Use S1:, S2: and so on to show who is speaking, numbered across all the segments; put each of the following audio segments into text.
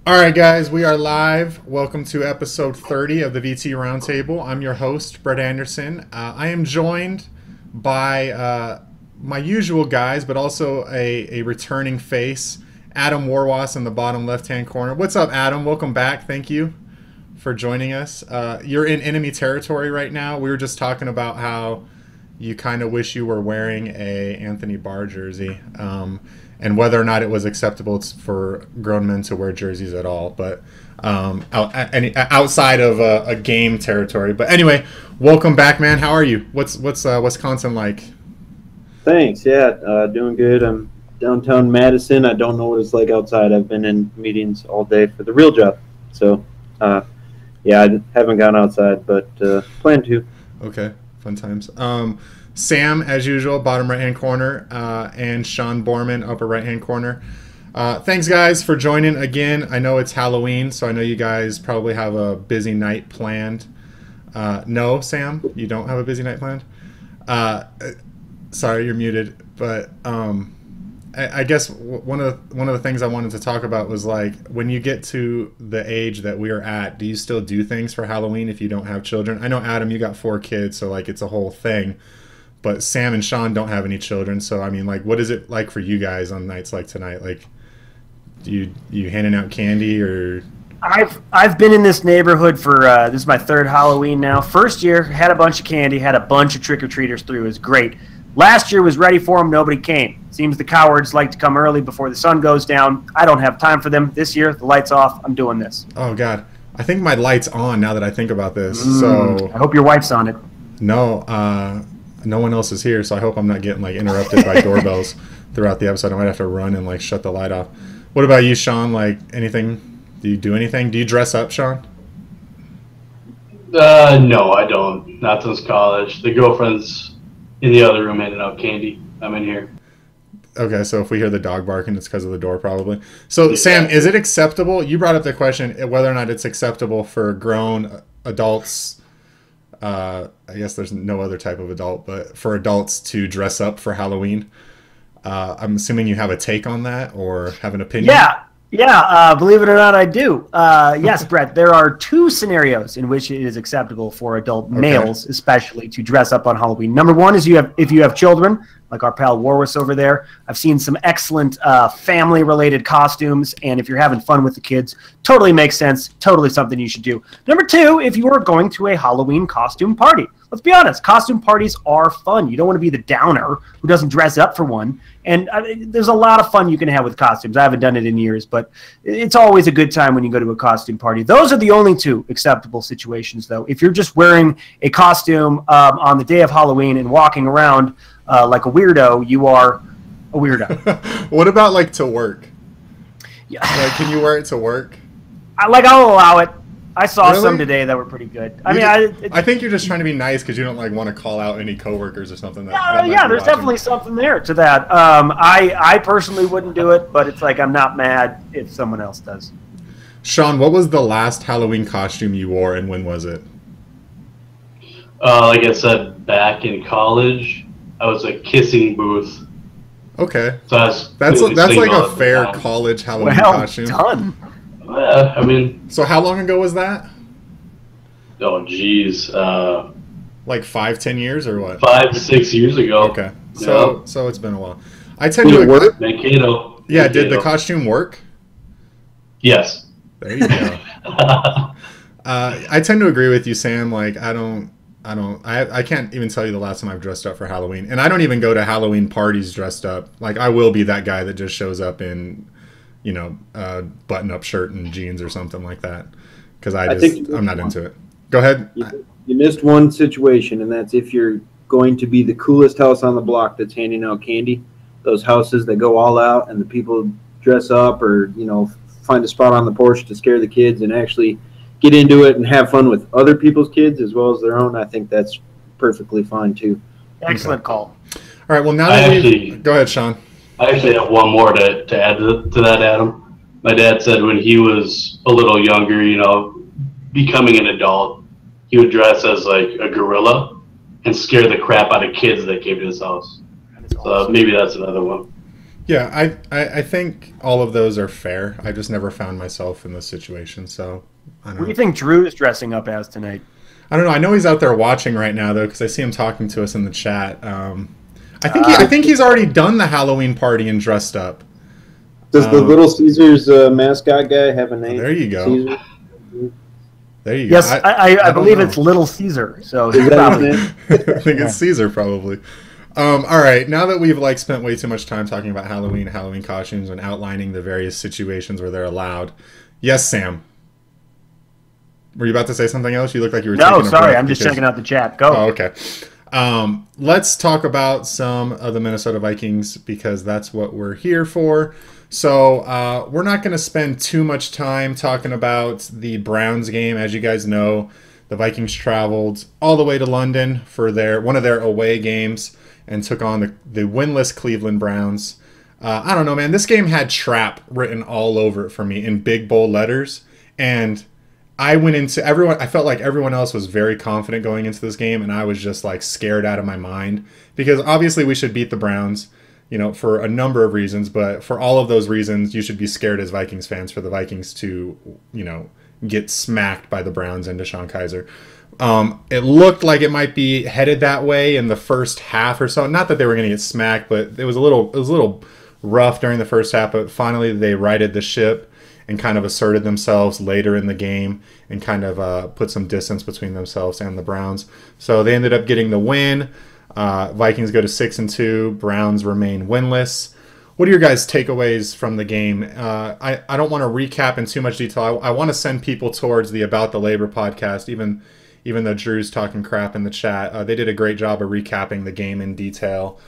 S1: All right, guys, we are live. Welcome to episode 30 of the VT Roundtable. I'm your host, Brett Anderson. I am joined by my usual guys, but also a returning face, Adam Warwas in the bottom left-hand corner. What's up, Adam? Welcome back. Thank you for joining us. You're in enemy territory right now. We were just talking about how you kind of wish you were wearing a Anthony Barr jersey. And whether or not it was acceptable for grown men to wear jerseys at all, but outside of a game territory. But anyway, welcome back, man. How are you? What's Wisconsin like?
S2: Thanks. Yeah, doing good. I'm downtown Madison. I don't know what it's like outside. I've been in meetings all day for the real job, so yeah, I haven't gone outside, but plan to.
S1: Okay, fun times. Sam, as usual, bottom right-hand corner, and Sean Borman, upper right-hand corner. Thanks, guys, for joining again. I know it's Halloween, so I know you guys probably have a busy night planned. No, Sam, you don't have a busy night planned? Sorry, you're muted. But I guess one of the things I wanted to talk about was, like, when you get to the age that we are at, do you still do things for Halloween if you don't have children? I know, Adam, you got 4 kids, so, like, it's a whole thing. But Sam and Sean don't have any children, so I mean, like, what is it like for you guys on nights like tonight? Like, do you handing out candy or?
S3: I've been in this neighborhood for this is my 3rd Halloween now. First year had a bunch of candy, had a bunch of trick or treaters through. It was great. Last year was ready for them, nobody came. Seems the cowards like to come early before the sun goes down. I don't have time for them. This year, the lights off. I'm doing this.
S1: Oh God, I think my light's on now that I think about this. So
S3: I hope your wife's on it.
S1: No. No one else is here, so I hope I'm not getting, like, interrupted by doorbells throughout the episode. I might have to run and, like, shut the light off. What about you, Sean? Like, anything? Do you do anything? Do you dress up, Sean?
S4: No, I don't. Not since college. The girlfriend's in the other room handing out candy. I'm in here.
S1: Okay, so if we hear the dog barking, it's because of the door, probably. So,
S4: Yeah.
S1: Sam, is it acceptable? You brought up the question whether or not it's acceptable for grown adults. I guess there's no other type of adult, but for adults to dress up for Halloween. I'm assuming you have a take on that or have an opinion.
S3: Yeah. Believe it or not, I do. Yes, Brett. There are 2 scenarios in which it is acceptable for adult males, especially, to dress up on Halloween. Number one is if you have children, like our pal Warwas over there. I've seen some excellent family-related costumes, and if you're having fun with the kids, totally makes sense. Totally something you should do. Number 2, if you are going to a Halloween costume party. Let's be honest, costume parties are fun. You don't want to be the downer who doesn't dress up for one. And there's a lot of fun you can have with costumes. I haven't done it in years, but it's always a good time when you go to a costume party. Those are the only 2 acceptable situations, though. If you're just wearing a costume on the day of Halloween and walking around like a weirdo, you are a weirdo.
S1: What about, like, to work?
S3: Yeah.
S1: Like, can you wear it to work?
S3: I'll allow it. I saw
S1: Really?
S3: some today that were pretty good.
S1: I think you're just trying to be nice because you don't, like, want to call out any coworkers or something. That
S3: yeah, there's definitely something there to that. I personally wouldn't do it, but it's like I'm not mad if someone else does.
S1: Sean, what was the last Halloween costume you wore, and when was it?
S4: Like I said, back in college, I was a kissing booth.
S1: Okay,
S4: So that's
S1: like a fair college Halloween costume.
S3: Done.
S4: I mean,
S1: So how long ago was that?
S4: oh geez,
S1: Like 5-10 years or what?
S4: 5 to 6 years ago.
S1: Okay, so it's been a while. I tend
S2: Did
S1: to
S2: it work?
S4: Mankato.
S1: Yeah, did the
S4: Mankato.
S1: costume work?
S4: Yes.
S1: There you go. I tend to agree with you, Sam. Like, I can't even tell you the last time I've dressed up for Halloween, and I don't even go to Halloween parties dressed up. Like, I will be that guy that just shows up in, button-up shirt and jeans or something like that, because I'm not into it. Go ahead.
S2: You missed one situation, and that's if you're going to be the coolest house on the block that's handing out candy. Those houses that go all out and the people dress up or, find a spot on the porch to scare the kids and actually get into it and have fun with other people's kids as well as their own. I think that's perfectly fine, too.
S3: Excellent call.
S1: All right, well, now that go ahead, Sean.
S4: I actually have one more to add to that, Adam. My dad said when he was a little younger, becoming an adult, he would dress as, like, a gorilla and scare the crap out of kids that came to his house. So maybe that's another one.
S1: Yeah, I think all of those are fair. I just never found myself in this situation, so I don't know.
S3: What do you think Drew is dressing up as tonight?
S1: I don't know. I know he's out there watching right now though, because I see him talking to us in the chat. I think he's already done the Halloween party and dressed up.
S2: Does the Little Caesars mascot guy have a name?
S1: There you go.
S2: Caesar?
S1: There you
S3: Yes,
S1: go.
S3: I believe it's Little Caesar. So
S2: Is that
S3: probably.
S2: his name?
S1: I think it's Caesar probably. All right, now that we've spent way too much time talking about Halloween costumes, and outlining the various situations where they're allowed. Yes, Sam. Were you about to say something else? You look like you were.
S3: No,
S1: taking a
S3: sorry,
S1: breath
S3: I'm just
S1: because-
S3: checking out the chat. Go.
S1: Oh, okay. Let's talk about some of the Minnesota Vikings because that's what we're here for. So we're not going to spend too much time talking about the Browns game. As you guys know, the Vikings traveled all the way to London for one of their away games and took on the winless Cleveland Browns. I don't know, man. This game had trap written all over it for me in big, bold letters. And I went into I felt like everyone else was very confident going into this game, and I was just scared out of my mind because obviously we should beat the Browns, for a number of reasons, but for all of those reasons, you should be scared as Vikings fans for the Vikings to, get smacked by the Browns and Deshaun Kaiser. It looked like it might be headed that way in the first half or so. Not that they were going to get smacked, but it was a little rough during the first half, but finally they righted the ship and kind of asserted themselves later in the game and kind of put some distance between themselves and the Browns. So they ended up getting the win. Vikings go to 6-2. Browns remain winless. What are your guys' takeaways from the game? I don't want to recap in too much detail. I want to send people towards the About the Labor podcast, even though Drew's talking crap in the chat. They did a great job of recapping the game in detail.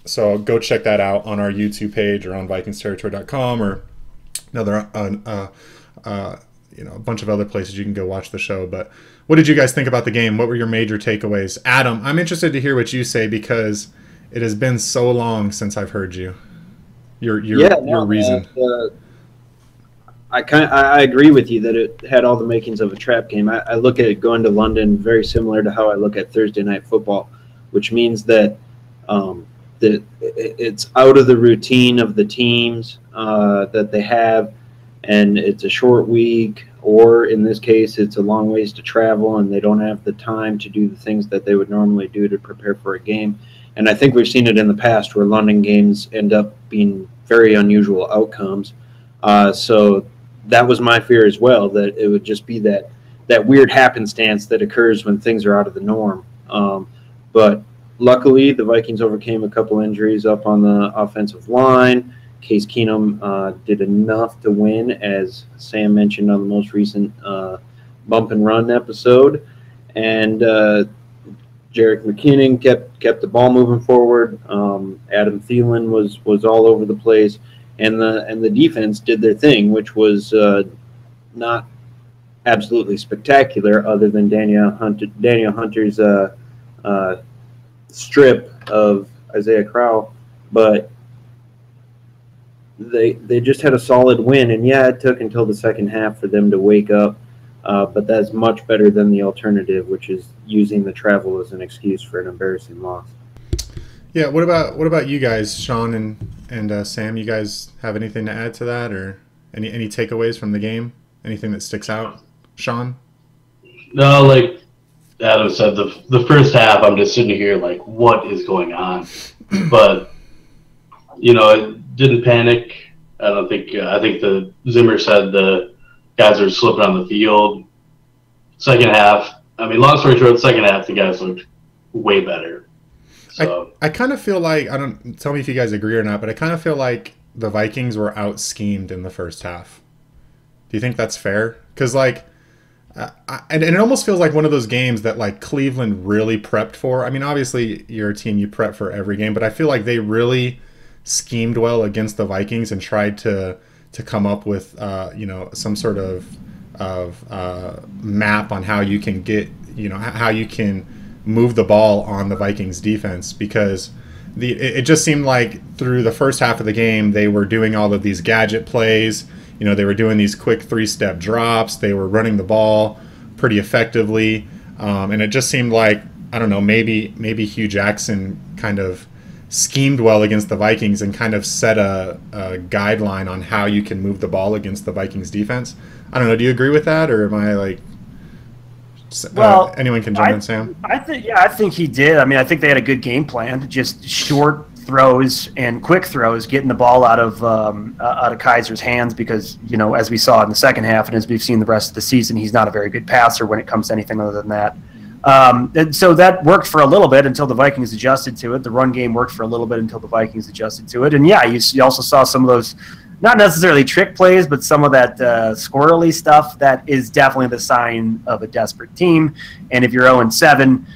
S1: So go check that out on our YouTube page or on VikingsTerritory.com or a bunch of other places you can go watch the show. But what did you guys think about the game? What were your major takeaways? Adam, I'm interested to hear what you say because it has been so long since I've heard you. Your reason.
S2: I agree with you that it had all the makings of a trap game. I look at it going to London very similar to how I look at Thursday Night Football, which means that that it's out of the routine of the teams that they have, and it's a short week, or in this case, it's a long ways to travel, and they don't have the time to do the things that they would normally do to prepare for a game. And I think we've seen it in the past where London games end up being very unusual outcomes. So that was my fear as well, that it would just be that weird happenstance that occurs when things are out of the norm. But luckily, the Vikings overcame a couple injuries up on the offensive line. Case Keenum did enough to win, as Sam mentioned on the most recent Bump and Run episode. And Jerick McKinnon kept the ball moving forward. Adam Thielen was all over the place. And the defense did their thing, which was not absolutely spectacular, other than Daniel Hunter's strip of Isaiah Crowell, but they just had a solid win. And yeah, it took until the second half for them to wake up, but that's much better than the alternative, which is using the travel as an excuse for an embarrassing loss.
S1: Yeah, what about you guys, Sean and Sam? You guys have anything to add to that, or any takeaways from the game? Anything that sticks out, Sean?
S4: No, like Adam said, the first half, I'm just sitting here like, what is going on? But it didn't panic. I think the Zimmer said the guys are slipping on the field. Second half, long story short, second half the guys looked way better. So
S1: I kind of feel like, tell me if you guys agree or not, but I kind of feel like the Vikings were out schemed in the first half. Do you think that's fair? Because and it almost feels like one of those games that Cleveland really prepped for. Obviously you're a team, you prep for every game, but I feel like they really schemed well against the Vikings and tried to come up with some sort of map on how you can get how you can move the ball on the Vikings defense, because it just seemed like through the first half of the game they were doing all of these gadget plays. They were doing these quick 3-step drops. They were running the ball pretty effectively, and it just seemed like, I don't know, maybe Hugh Jackson kind of schemed well against the Vikings and kind of set a guideline on how you can move the ball against the Vikings defense. I don't know. Do you agree with that, or am I like?
S3: Well,
S1: anyone can jump in, Sam.
S3: I think he did. I mean, I think they had a good game plan. Just short throws and quick throws, getting the ball out of Kaiser's hands because, as we saw in the second half and as we've seen the rest of the season, he's not a very good passer when it comes to anything other than that. And so that worked for a little bit until the Vikings adjusted to it. The run game worked for a little bit until the Vikings adjusted to it. And yeah, you also saw some of those, not necessarily trick plays, but some of that squirrely stuff that is definitely the sign of a desperate team. And if you're 0-7,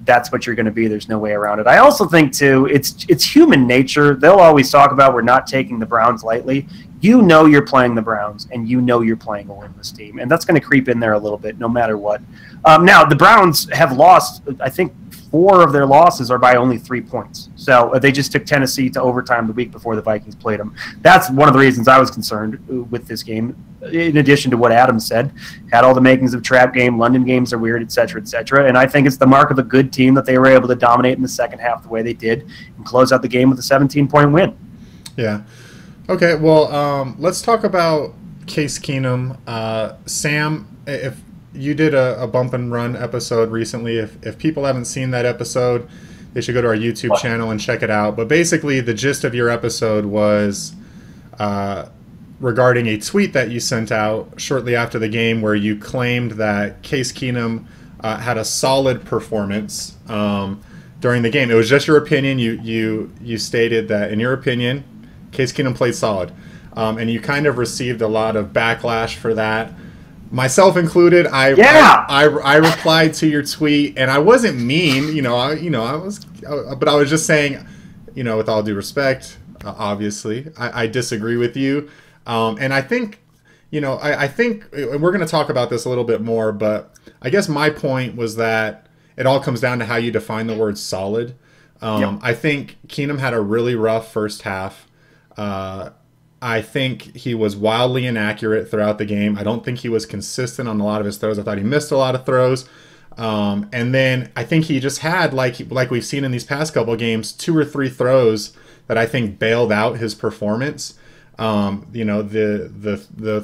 S3: that's what you're going to be. There's no way around it. I also think, too, it's human nature. They'll always talk about we're not taking the Browns lightly. You're playing the Browns, and you're playing a winless team. And that's going to creep in there a little bit no matter what. Now, the Browns have lost, I think, 4 of their losses are by only 3 points. So they just took Tennessee to overtime the week before the Vikings played them. That's one of the reasons I was concerned with this game, in addition to what Adam said. Had all the makings of trap game, London games are weird, et cetera, et cetera. And I think it's the mark of a good team that they were able to dominate in the second half the way they did and close out the game with a 17-point win.
S1: Yeah. Okay, well, let's talk about Case Keenum. Sam, if you did a bump and run episode recently. If people haven't seen that episode, they should go to our YouTube channel and check it out. But basically, the gist of your episode was regarding a tweet that you sent out shortly after the game where you claimed that Case Keenum had a solid performance during the game. It was just your opinion. You stated that, in your opinion, Case Keenum played solid. And you kind of received a lot of backlash for that. Myself included, I replied to your tweet, and I wasn't mean, I was, but I was just saying, with all due respect, obviously, I disagree with you, and I think, I think we're going to talk about this a little bit more, but I guess my point was that it all comes down to how you define the word solid. I think Keenum had a really rough first half. I think he was wildly inaccurate throughout the game. I don't think he was consistent on a lot of his throws. I thought he missed a lot of throws. And then I think he just had, like we've seen in these past couple of games, 2 or 3 throws that I think bailed out his performance. The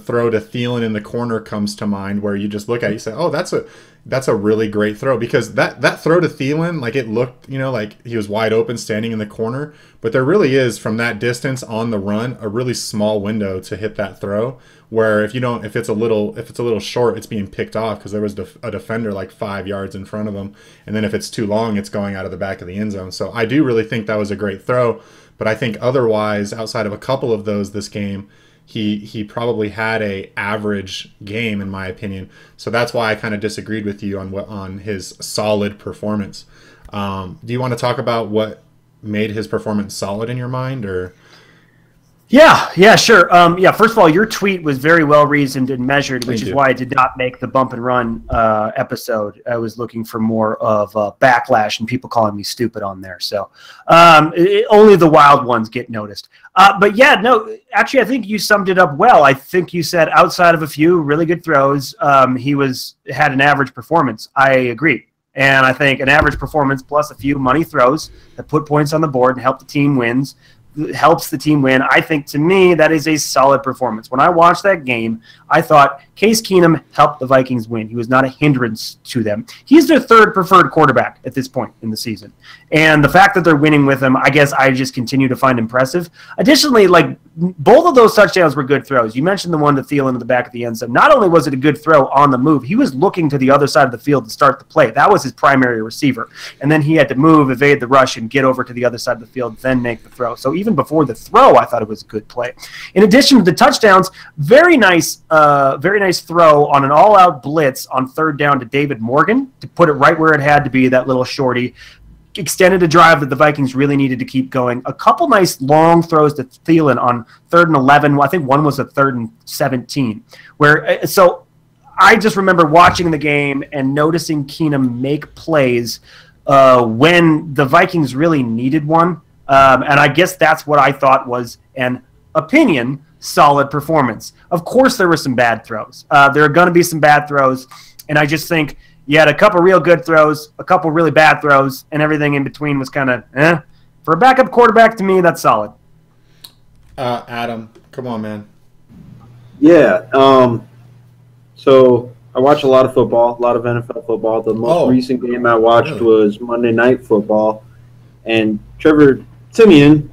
S1: throw to Thielen in the corner comes to mind, where you just look at it, you say, oh, that's a really great throw, because that throw to Thielen, like, it looked, like he was wide open standing in the corner, but there really is, from that distance on the run, a really small window to hit that throw, where if it's a little short, it's being picked off because there was a defender like 5 yards in front of him, and then if it's too long, it's going out of the back of the end zone. So I do really think that was a great throw, but I think otherwise, outside of a couple of those this game, he probably had a average game, in my opinion. So that's why I kind of disagreed with you on his solid performance. Do you want to talk about what made his performance solid in your mind, or?
S3: Yeah, sure. First of all, your tweet was very well reasoned and measured, which is why I did not make the bump and run episode. I was looking for more of backlash and people calling me stupid on there. So only the wild ones get noticed. But yeah, no, actually, I think you summed it up well. I think you said outside of a few really good throws, he had an average performance. I agree. And I think an average performance plus a few money throws that put points on the board and help the team helps the team win. I think, to me, that is a solid performance. When I watched that game, I thought Case Keenum helped the Vikings win. He was not a hindrance to them. He's their 3rd preferred quarterback at this point in the season. And the fact that they're winning with him, I guess I just continue to find impressive. Additionally, both of those touchdowns were good throws. You mentioned the one to Thielen in the back of the end zone. Not only was it a good throw on the move, he was looking to the other side of the field to start the play. That was his primary receiver. And then he had to move, evade the rush, and get over to the other side of the field, then make the throw. So even before the throw, I thought it was a good play. In addition to the touchdowns, very nice throw on an all-out blitz on 3rd down to David Morgan to put it right where it had to be, that little shorty. Extended a drive that the Vikings really needed to keep going. A couple nice long throws to Thielen on 3rd and 11. I think one was a 3rd and 17. So I just remember watching the game and noticing Keenum make plays when the Vikings really needed one. And I guess that's what I thought was an opinion solid performance. Of course, there were some bad throws. There are going to be some bad throws, and I just think you had a couple real good throws, a couple really bad throws, and everything in between was kind of For a backup quarterback, to me, that's solid.
S1: Adam, come on, man.
S2: Yeah. So I watch a lot of football, a lot of NFL football. The most recent game I watched was Monday Night Football, and Trevor Siemian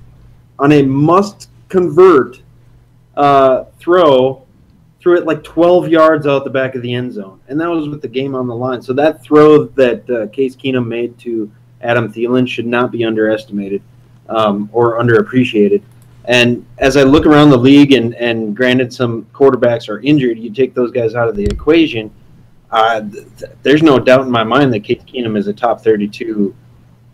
S2: on a must-convert threw it like 12 yards out the back of the end zone, and that was with the game on the line. So that throw that Case Keenum made to Adam Thielen should not be underestimated or underappreciated. And as I look around the league, and granted some quarterbacks are injured, you take those guys out of the equation, there's no doubt in my mind that Case Keenum is a top 32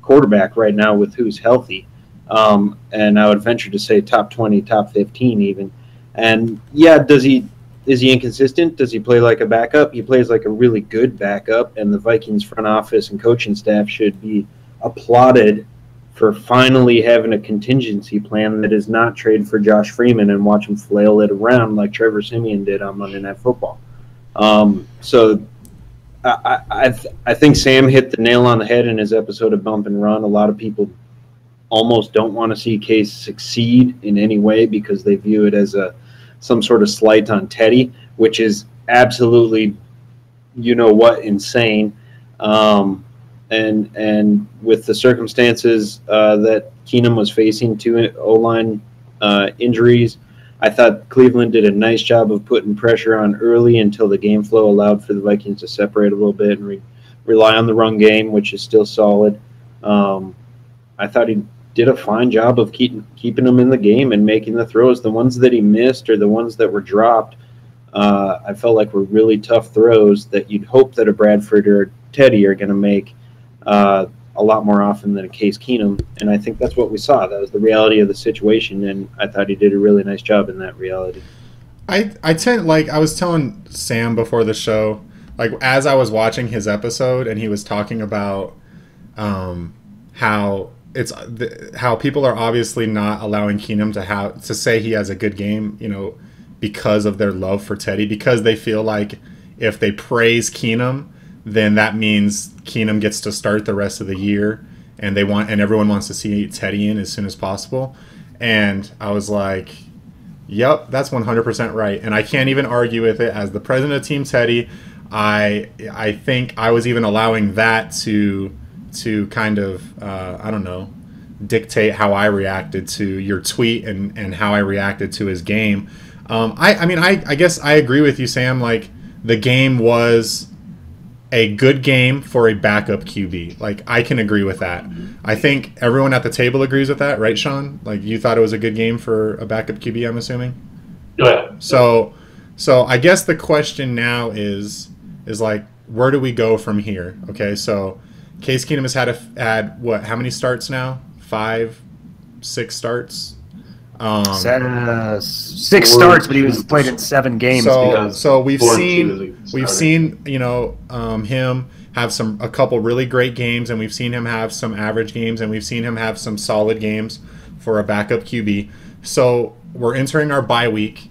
S2: quarterback right now with who's healthy. And I would venture to say top 20, top 15 even. And, yeah, is he inconsistent? Does he play like a backup? He plays like a really good backup, and the Vikings front office and coaching staff should be applauded for finally having a contingency plan that is not trade for Josh Freeman and watch him flail it around like Trevor Siemian did on Monday Night Football. So I think Sam hit the nail on the head in his episode of Bump and Run. A lot of people almost don't want to see Case succeed in any way because they view it as some sort of slight on Teddy, which is absolutely, insane. And with the circumstances that Keenum was facing, 2 O-line injuries, I thought Cleveland did a nice job of putting pressure on early until the game flow allowed for the Vikings to separate a little bit and rely on the run game, which is still solid. I thought he did a fine job of keeping them in the game and making the throws. The ones that he missed or the ones that were dropped, I felt like were really tough throws that you'd hope that a Bradford or a Teddy are going to make a lot more often than a Case Keenum, and I think that's what we saw. That was the reality of the situation, and I thought he did a really nice job in that reality.
S1: I was telling Sam before the show, like as I was watching his episode and he was talking about how people are obviously not allowing Keenum to say he has a good game, because of their love for Teddy, because they feel like if they praise Keenum, then that means Keenum gets to start the rest of the year, and everyone wants to see Teddy in as soon as possible. And I was like, yep, that's 100% right. And I can't even argue with it. As the president of Team Teddy, I think I was even allowing that to kind of, dictate how I reacted to your tweet and how I reacted to his game. I guess I agree with you, Sam. Like, the game was a good game for a backup QB. Like, I can agree with that. I think everyone at the table agrees with that, right, Sean? Like, you thought it was a good game for a backup QB, I'm assuming?
S4: Yeah.
S1: So I guess the question now is like, where do we go from here? Okay, so Case Keenum has had what? How many starts now? 5, 6 starts?
S3: 6 starts, but he was played in 7 games.
S1: So we've seen him have a couple really great games, and we've seen him have some average games, and we've seen him have some solid games for a backup QB. So we're entering our bye week.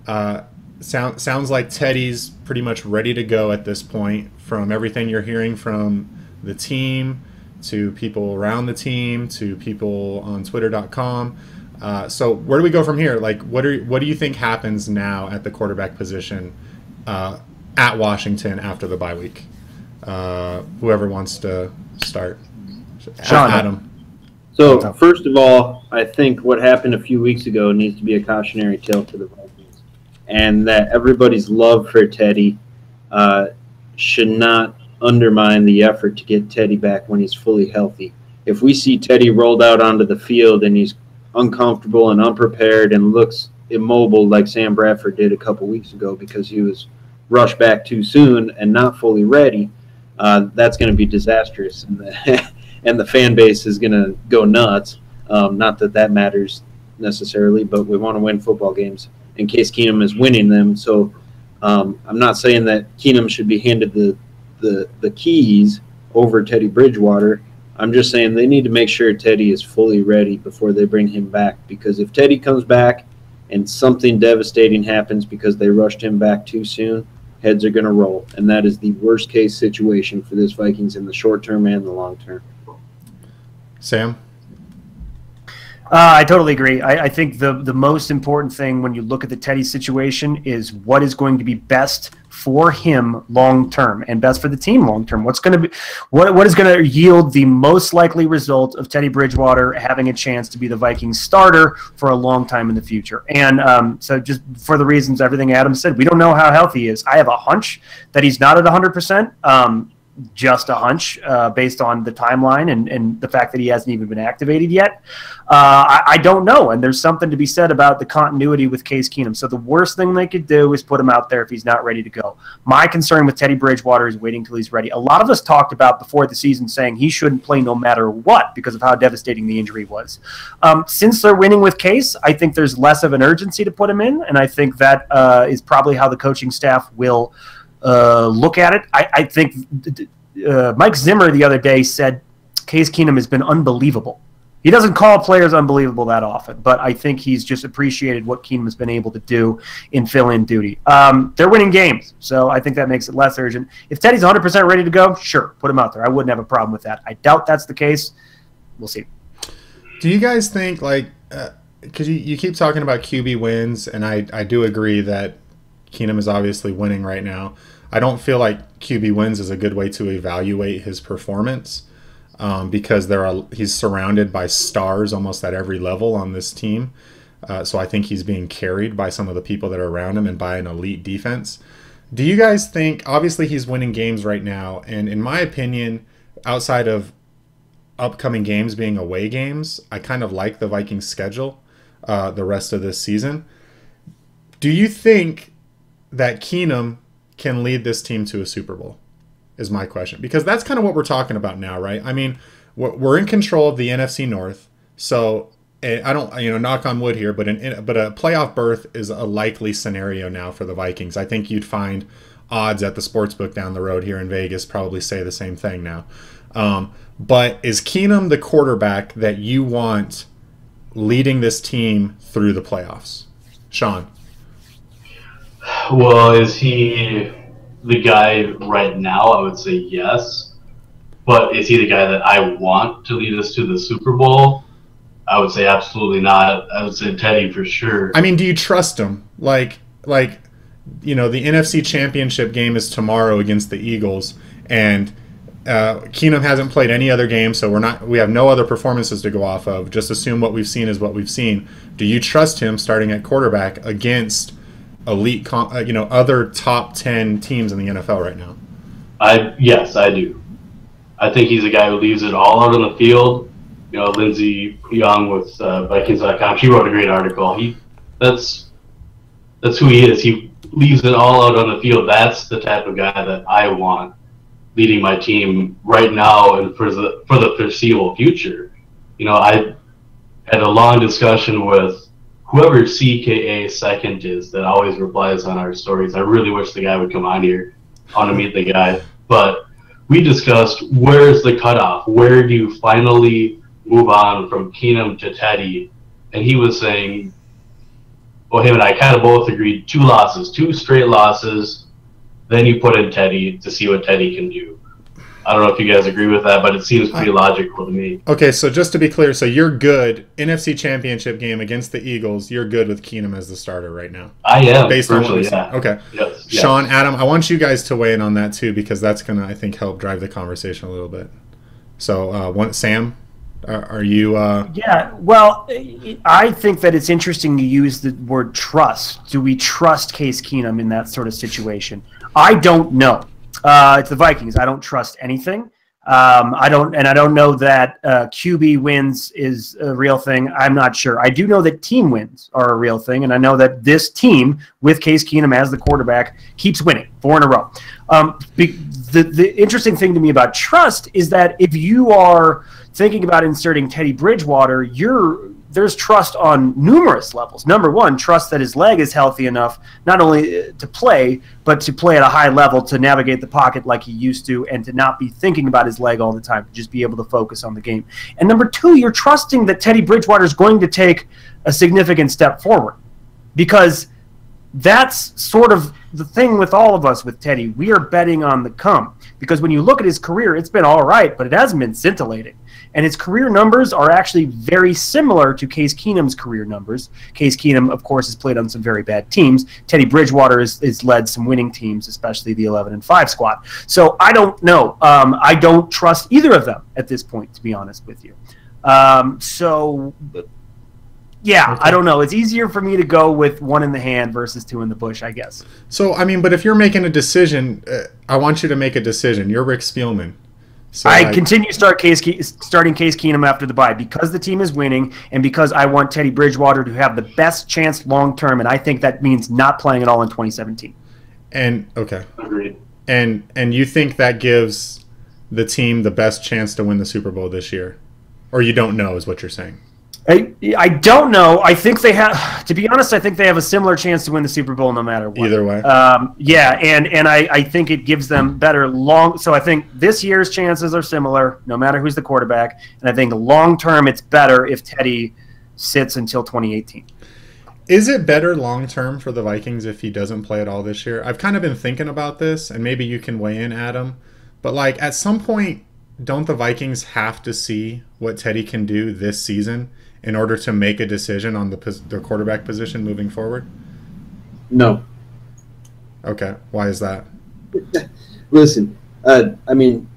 S1: Sounds like Teddy's pretty much ready to go at this point, from everything you're hearing from the team to people around the team to people on Twitter.com. So where do we go from here? Like, what do you think happens now at the quarterback position at Washington after the bye week? Whoever wants to start.
S3: Sean.
S1: Adam.
S2: So first of all, I think what happened a few weeks ago needs to be a cautionary tale to the Vikings, and that everybody's love for Teddy should not undermine the effort to get Teddy back when he's fully healthy. If we see Teddy rolled out onto the field and he's uncomfortable and unprepared and looks immobile like Sam Bradford did a couple weeks ago because he was rushed back too soon and not fully ready, that's going to be disastrous, and the fan base is going to go nuts. Not that matters necessarily, but we want to win football games in case Keenum is winning them. So I'm not saying that Keenum should be handed the keys over Teddy Bridgewater. I'm just saying they need to make sure Teddy is fully ready before they bring him back, because if Teddy comes back and something devastating happens because they rushed him back too soon, heads are going to roll, and that is the worst case situation for this Vikings in the short term and the long term.
S1: Sam?
S3: I totally agree. I think the most important thing when you look at the Teddy situation is what is going to be best for him long term and best for the team long term. What's going to be what is going to yield the most likely result of Teddy Bridgewater having a chance to be the Vikings starter for a long time in the future. And so just for the reasons everything Adam said, we don't know how healthy he is. I have a hunch that he's not at 100%. Just a hunch based on the timeline and the fact that he hasn't even been activated yet. I don't know, and there's something to be said about the continuity with Case Keenum. So the worst thing they could do is put him out there if he's not ready to go. My concern with Teddy Bridgewater is waiting until he's ready. A lot of us talked about before the season saying he shouldn't play no matter what because of how devastating the injury was. Since they're winning with Case, I think there's less of an urgency to put him in, and I think that is probably how the coaching staff will look at it. I think Mike Zimmer the other day said Case Keenum has been unbelievable. He doesn't call players unbelievable that often, but I think he's just appreciated what Keenum has been able to do in fill-in duty. They're winning games, so I think that makes it less urgent. If Teddy's 100% ready to go, sure, put him out there. I wouldn't have a problem with that. I doubt that's the case. We'll see.
S1: Do you guys think, like, because you keep talking about QB wins, and I do agree that Keenum is obviously winning right now. I don't feel like QB wins is a good way to evaluate his performance because he's surrounded by stars almost at every level on this team. So I think he's being carried by some of the people that are around him and by an elite defense. Do you guys think, obviously he's winning games right now, and in my opinion, outside of upcoming games being away games, I kind of like the Vikings schedule the rest of this season. Do you think that Keenum can lead this team to a Super Bowl is my question, because that's kind of what we're talking about now, right? I mean, we're in control of the NFC North, so I don't, knock on wood here, but a playoff berth is a likely scenario now for the Vikings. I think you'd find odds at the sportsbook down the road here in Vegas probably say the same thing now. But is Keenum the quarterback that you want leading this team through the playoffs? Sean?
S4: Well, is he the guy right now? I would say yes. But is he the guy that I want to lead us to the Super Bowl? I would say absolutely not. I would say Teddy for sure.
S1: I mean, do you trust him? Like the NFC Championship game is tomorrow against the Eagles, and Keenum hasn't played any other game, so we have no other performances to go off of. Just assume what we've seen is what we've seen. Do you trust him starting at quarterback against elite, other top 10 teams in the NFL right now?
S4: Yes, I do. I think he's a guy who leaves it all out on the field. Lindsey Young with Vikings.com, she wrote a great article. That's who he is. He leaves it all out on the field. That's the type of guy that I want leading my team right now and for the foreseeable future. I had a long discussion with whoever CKA second is that always replies on our stories. I really wish the guy would come on here. I want to meet the guy. But we discussed, where's the cutoff? Where do you finally move on from Keenum to Teddy? And he was saying, well, him and I kind of both agreed, 2 straight losses, then you put in Teddy to see what Teddy can do. I don't know if you guys agree with that, but it seems pretty logical to me.
S1: Okay, so just to be clear, so you're good, NFC Championship game against the Eagles, you're good with Keenum as the starter right now?
S4: I am,
S1: based on what we
S4: yeah.
S1: Okay.
S4: Yes.
S1: Sean, Adam, I want you guys to weigh in on that too, because that's going to, I think, help drive the conversation a little bit. So, Sam, are you...
S3: Yeah, well, I think that it's interesting to use the word trust. Do we trust Case Keenum in that sort of situation? I don't know. It's the Vikings. I don't trust anything. I don't know that QB wins is a real thing. I'm not sure. I do know that team wins are a real thing, and I know that this team with Case Keenum as the quarterback keeps winning 4 in a row. The interesting thing to me about trust is that if you are thinking about inserting Teddy Bridgewater, there's trust on numerous levels. Number one, trust that his leg is healthy enough not only to play, but to play at a high level, to navigate the pocket like he used to, and to not be thinking about his leg all the time, to just be able to focus on the game. And number two, you're trusting that Teddy Bridgewater is going to take a significant step forward, because that's sort of the thing with all of us with Teddy. We are betting on the come, because when you look at his career, it's been all right, but it hasn't been scintillating. and his career numbers are actually very similar to Case Keenum's career numbers. Case Keenum, of course, has played on some very bad teams. Teddy Bridgewater has led some winning teams, especially the 11-5 squad. So I don't know. I don't trust either of them at this point, to be honest with you. Yeah, okay. I don't know. It's easier for me to go with one in the hand versus two in the bush, I guess.
S1: So, I mean, but if you're making a decision, I want you to make a decision. You're Rick Spielman. So
S3: I continue starting Case Keenum after the bye because the team is winning and because I want Teddy Bridgewater to have the best chance long-term, and I think that means not playing at all in 2017.
S1: And, okay.
S4: Agreed.
S1: And you think that gives the team the best chance to win the Super Bowl this year? Or you don't know is what you're saying?
S3: I don't know. I think they have, to be honest, I think they have a similar chance to win the Super Bowl no matter what.
S1: Either way.
S3: Yeah, and I think it gives them better so I think this year's chances are similar no matter who's the quarterback, and I think long-term it's better if Teddy sits until 2018.
S1: Is it better long-term for the Vikings if he doesn't play at all this year? I've kind of been thinking about this, and maybe you can weigh in, Adam, but like at some point, don't the Vikings have to see what Teddy can do this season in order to make a decision on the quarterback position moving forward?
S2: No.
S1: Okay. Why is that?
S2: Listen, I mean,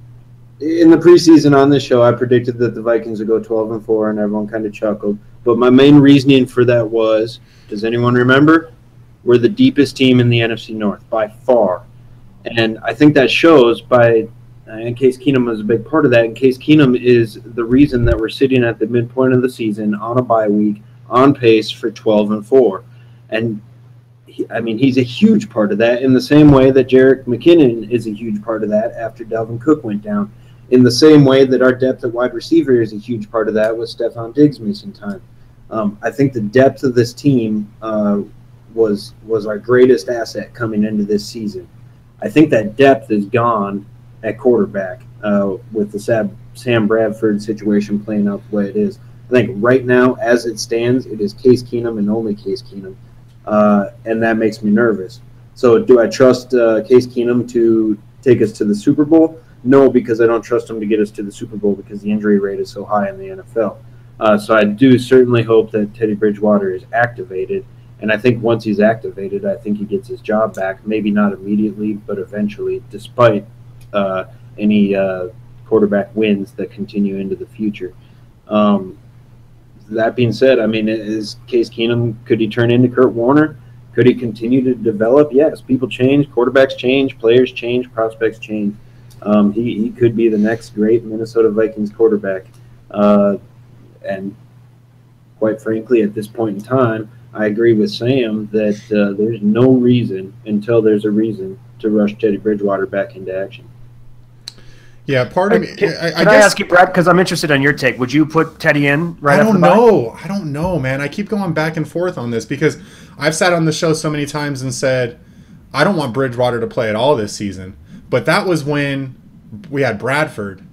S2: in the preseason on this show, I predicted that the Vikings would go 12-4, and everyone kind of chuckled. But my main reasoning for that was, does anyone remember? We're the deepest team in the NFC North by far. And I think that shows by and Case Keenum was a big part of that. And Case Keenum is the reason that we're sitting at the midpoint of the season on a bye week, on pace for 12-4. And he's a huge part of that in the same way that Jerick McKinnon is a huge part of that after Dalvin Cook went down. In the same way that our depth at wide receiver is a huge part of that with Stephon Diggs missing time. I think the depth of this team was our greatest asset coming into this season. I think that depth is gone at quarterback with the Sam Bradford situation playing out the way it is. I think right now, as it stands, it is Case Keenum and only Case Keenum, and that makes me nervous. So do I trust Case Keenum to take us to the Super Bowl? No, because I don't trust him to get us to the Super Bowl because the injury rate is so high in the NFL. So I do certainly hope that Teddy Bridgewater is activated, and I think once he's activated, I think he gets his job back, maybe not immediately, but eventually, despite any quarterback wins that continue into the future. That being said, I mean, is Case Keenum, could he turn into Kurt Warner? Could he continue to develop? Yes, people change, quarterbacks change, players change, prospects change. He could be the next great Minnesota Vikings quarterback. And quite frankly, at this point in time, I agree with Sam that there's no reason until there's a reason to rush Teddy Bridgewater back into action.
S1: Yeah, part of me.
S3: Can I ask you, Brett, because I'm interested in your take. Would you put Teddy in right after the bye?
S1: I don't know, man. I keep going back and forth on this because I've sat on the show so many times and said, I don't want Bridgewater to play at all this season. But that was when we had Bradford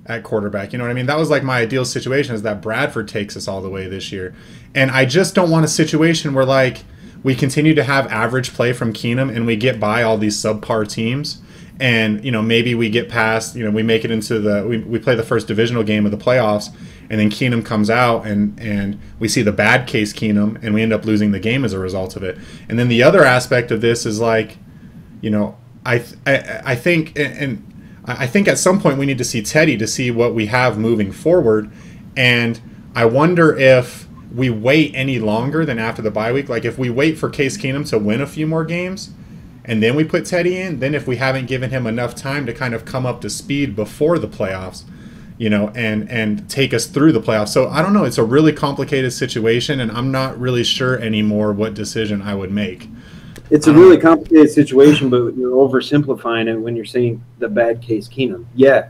S1: at quarterback. You know what I mean? That was like my ideal situation, is that Bradford takes us all the way this year. And I just don't want a situation where, like, we continue to have average play from Keenum and we get by all these subpar teams. And, you know, maybe we get past, you know, we make it into we play the first divisional game of the playoffs, and then Keenum comes out and we see the bad Case Keenum and we end up losing the game as a result of it. And then the other aspect of this is, like, you know, I think at some point we need to see Teddy to see what we have moving forward. And I wonder if we wait any longer than after the bye week. Like, if we wait for Case Keenum to win a few more games and then we put Teddy in, then if we haven't given him enough time to kind of come up to speed before the playoffs, you know, and take us through the playoffs. So I don't know. It's a really complicated situation, and I'm not really sure anymore what decision I would make.
S2: It's a really complicated situation, but you're oversimplifying it when you're saying the bad Case Keenum. Yeah,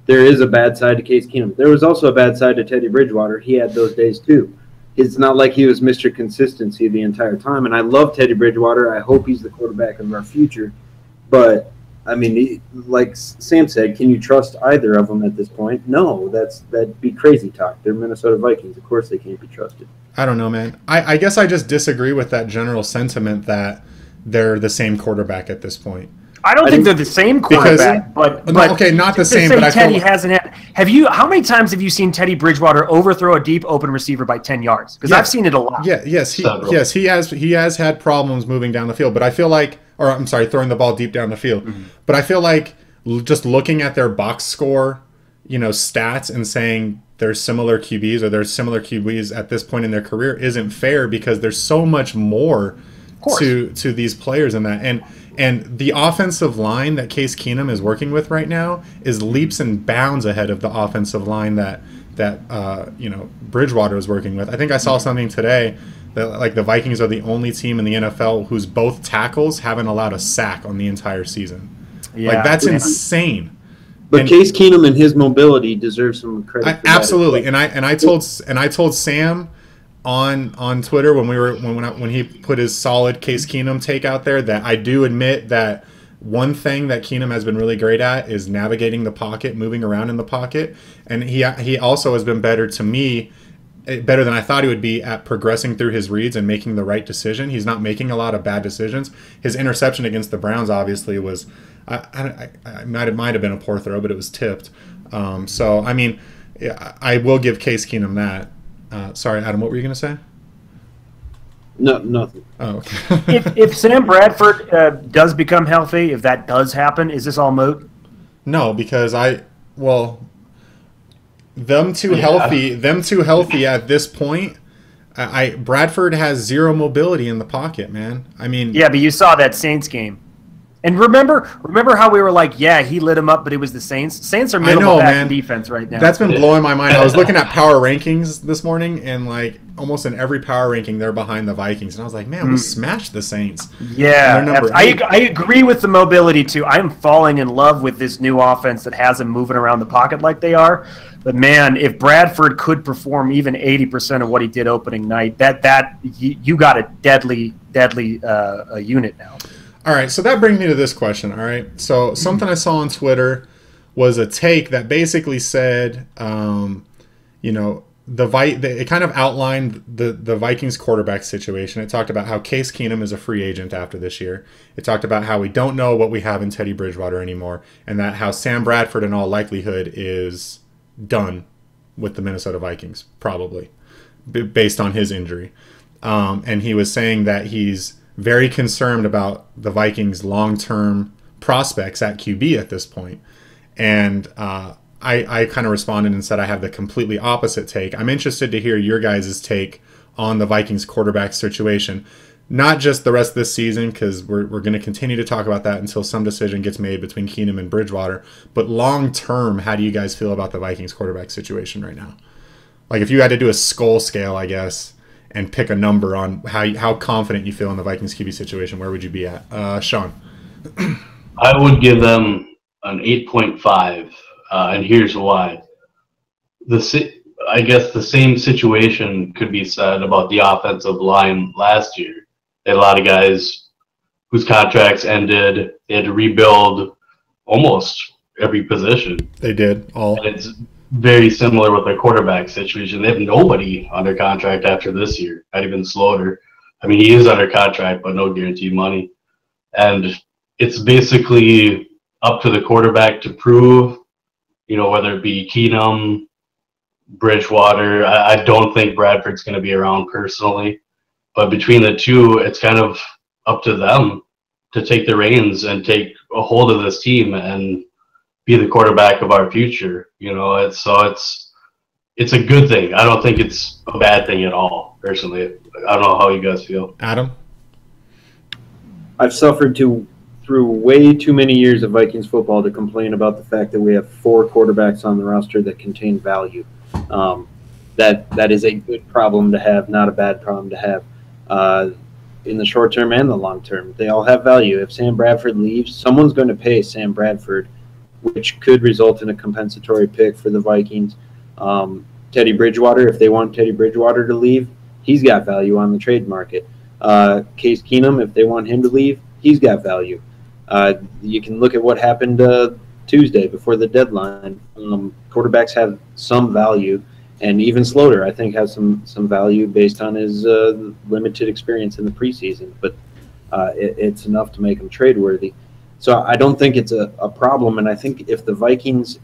S2: there is a bad side to Case Keenum. There was also a bad side to Teddy Bridgewater. He had those days too. It's not like he was Mr. Consistency the entire time. And I love Teddy Bridgewater. I hope he's the quarterback of our future. But, I mean, like Sam said, can you trust either of them at this point? No, that'd be crazy talk. They're Minnesota Vikings. Of course they can't be trusted.
S1: I don't know, man. I guess I just disagree with that general sentiment that they're the same quarterback at this point.
S3: I don't think they're the same quarterback, but
S1: okay, not the same. But
S3: Teddy hasn't had. How many times have you seen Teddy Bridgewater overthrow a deep open receiver by 10 yards? Because I've seen it a lot.
S1: Yes, he has had problems moving down the field, but I feel like, or I'm sorry, throwing the ball deep down the field. Mm-hmm. But I feel like just looking at their box score, stats and saying there's similar QBs or there's similar QBs at this point in their career isn't fair, because there's so much more to these players in that. And the offensive line that Case Keenum is working with right now is leaps and bounds ahead of the offensive line that Bridgewater is working with. I think I saw something today that like the Vikings are the only team in the NFL whose both tackles haven't allowed a sack on the entire season. Yeah, like that's insane.
S2: But Case Keenum and his mobility deserves some credit.
S1: Absolutely, and I told Sam on Twitter when he put his solid Case Keenum take out there that I do admit that one thing that Keenum has been really great at is navigating the pocket, moving around in the pocket, and he also has been better than I thought he would be at progressing through his reads and making the right decision. He's not making a lot of bad decisions. His interception against the Browns obviously was I might have been a poor throw, but it was tipped. So I mean, I will give Case Keenum that. Sorry, Adam, what were you going to say?
S2: No, nothing.
S1: Oh, okay.
S3: if Sam Bradford does become healthy, if that does happen, is this all moot?
S1: No, because them two healthy at this point. Bradford has zero mobility in the pocket, man. I mean,
S3: yeah, but you saw that Saints game. And remember how we were like, yeah, he lit him up, but it was the Saints. Saints are minimal back in defense right now.
S1: That's been blowing my mind. I was looking at power rankings this morning, and like almost in every power ranking, they're behind the Vikings. And I was like, man, we smashed the Saints.
S3: Yeah, I agree with the mobility too. I'm falling in love with this new offense that has them moving around the pocket like they are. But man, if Bradford could perform even 80% of what he did opening night, you got a deadly unit now.
S1: All right, so that brings me to this question, all right? So something I saw on Twitter was a take that basically said, it kind of outlined the Vikings quarterback situation. It talked about how Case Keenum is a free agent after this year. It talked about how we don't know what we have in Teddy Bridgewater anymore, and that how Sam Bradford in all likelihood is done with the Minnesota Vikings, probably, based on his injury. And he was saying that he's very concerned about the Vikings' long-term prospects at QB at this point. And I kind of responded and said I have the completely opposite take. I'm interested to hear your guys' take on the Vikings quarterback situation. Not just the rest of this season, because we're going to continue to talk about that until some decision gets made between Keenum and Bridgewater. But long-term, how do you guys feel about the Vikings quarterback situation right now? Like if you had to do a skull scale, I guess, and pick a number on how confident you feel in the Vikings QB situation, where would you be at? Sean?
S4: I would give them an 8.5, and here's why. I guess the same situation could be said about the offensive line last year. They had a lot of guys whose contracts ended. They had to rebuild almost every position.
S1: They did, all.
S4: And it's very similar with their quarterback situation. They have nobody under contract after this year, not even Slaughter. I mean, he is under contract, but no guaranteed money. And it's basically up to the quarterback to prove, whether it be Keenum, Bridgewater. I don't think Bradford's going to be around personally. But between the two, it's kind of up to them to take the reins and take a hold of this team and be the quarterback of our future. It's a good thing. I don't think it's a bad thing at all, personally. I don't know how you guys feel.
S1: Adam?
S2: I've suffered through way too many years of Vikings football to complain about the fact that we have 4 quarterbacks on the roster that contain value. That is a good problem to have, not a bad problem to have. In the short term and the long term, they all have value. If Sam Bradford leaves, someone's going to pay Sam Bradford, which could result in a compensatory pick for the Vikings. Teddy Bridgewater, if they want Teddy Bridgewater to leave, he's got value on the trade market. Case Keenum, if they want him to leave, he's got value. You can look at what happened Tuesday before the deadline. Quarterbacks have some value, and even Slaughter, I think, has some value based on his limited experience in the preseason. But it's enough to make him trade-worthy. So I don't think it's a problem. And I think if the Vikings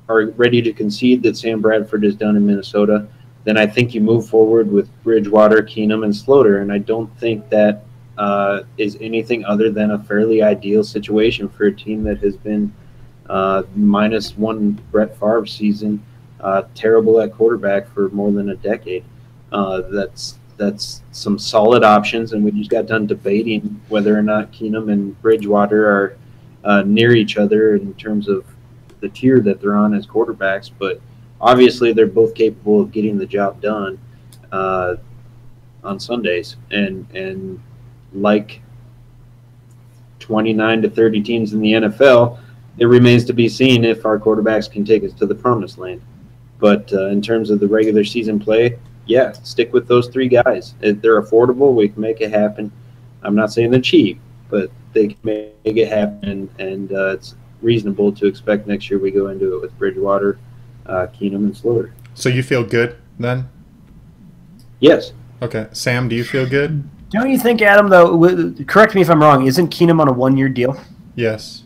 S2: are ready to concede that Sam Bradford is done in Minnesota, then I think you move forward with Bridgewater, Keenum, and Slaughter. And I don't think that is anything other than a fairly ideal situation for a team that has been minus one Brett Favre season, terrible at quarterback for more than a decade. That's some solid options, and we just got done debating whether or not Keenum and Bridgewater are near each other in terms of the tier that they're on as quarterbacks. But obviously, they're both capable of getting the job done on Sundays, and like 29 to 30 teams in the NFL, it remains to be seen if our quarterbacks can take us to the promised land. But in terms of the regular season play, yeah, stick with those three guys. They're affordable. We can make it happen. I'm not saying they're cheap, but they can make it happen, and it's reasonable to expect next year we go into it with Bridgewater, Keenum, and Slaughter.
S1: So you feel good then?
S2: Yes.
S1: Okay. Sam, do you feel good?
S3: Don't you think, Adam, though, correct me if I'm wrong, isn't Keenum on a one-year deal?
S1: Yes.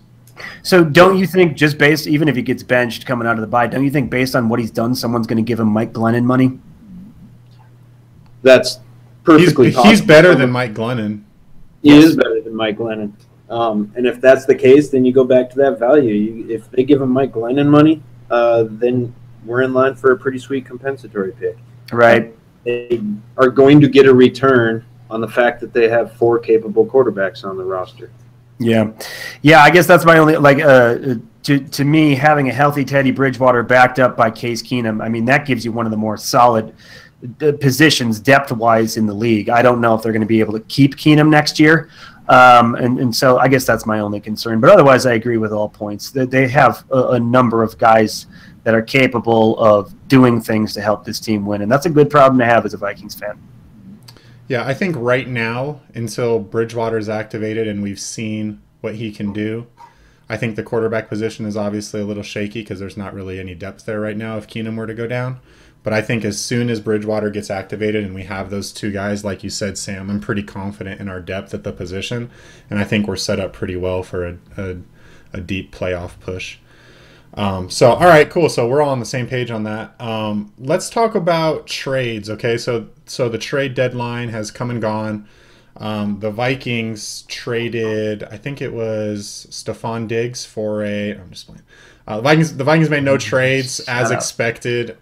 S3: So don't you think just based, even if he gets benched coming out of the bye, don't you think based on what he's done, someone's going to give him Mike Glennon money?
S2: That's perfectly possible.
S1: He's better than Mike Glennon.
S2: He is better than Mike Glennon. And if that's the case, then you go back to that value. If they give him Mike Glennon money, then we're in line for a pretty sweet compensatory pick.
S3: Right.
S2: They are going to get a return on the fact that they have four capable quarterbacks on the roster.
S3: Yeah. I guess that's my only to me, having a healthy Teddy Bridgewater backed up by Case Keenum. I mean, that gives you one of the more solid positions depth wise in the league. I don't know if they're going to be able to keep Keenum next year, and so I guess that's my only concern. But otherwise, I agree with all points. They have a number of guys that are capable of doing things to help this team win, and that's a good problem to have as a Vikings fan.
S1: Yeah, I think right now, until Bridgewater's activated and we've seen what he can do, I think the quarterback position is obviously a little shaky because there's not really any depth there right now if Keenum were to go down. But I think as soon as Bridgewater gets activated and we have those two guys, like you said, Sam, I'm pretty confident in our depth at the position. And I think we're set up pretty well for a deep playoff push. So, all right, cool. So we're all on the same page on that. Let's talk about trades, okay? So the trade deadline has come and gone. The Vikings traded, I think it was Stephon Diggs for I'm just playing. The Vikings made no trades as expected.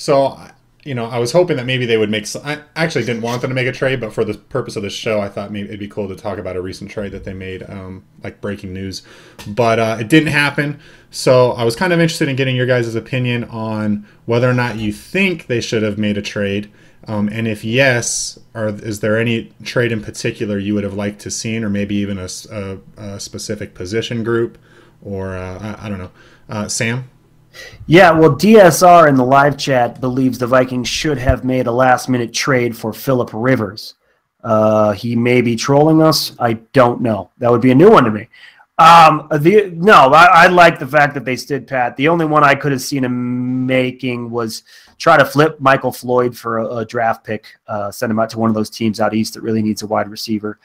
S1: So, I was hoping that maybe they would I actually didn't want them to make a trade, but for the purpose of this show, I thought maybe it'd be cool to talk about a recent trade that they made, like breaking news. But it didn't happen. So I was kind of interested in getting your guys' opinion on whether or not you think they should have made a trade. And if yes, is there any trade in particular you would have liked to seen, or maybe even a specific position group, or I don't know. Sam?
S3: Yeah, well, DSR in the live chat believes the Vikings should have made a last-minute trade for Phillip Rivers. He may be trolling us. I don't know. That would be a new one to me. I like the fact that they stood pat. The only one I could have seen him making was try to flip Michael Floyd for a draft pick, send him out to one of those teams out east that really needs a wide receiver.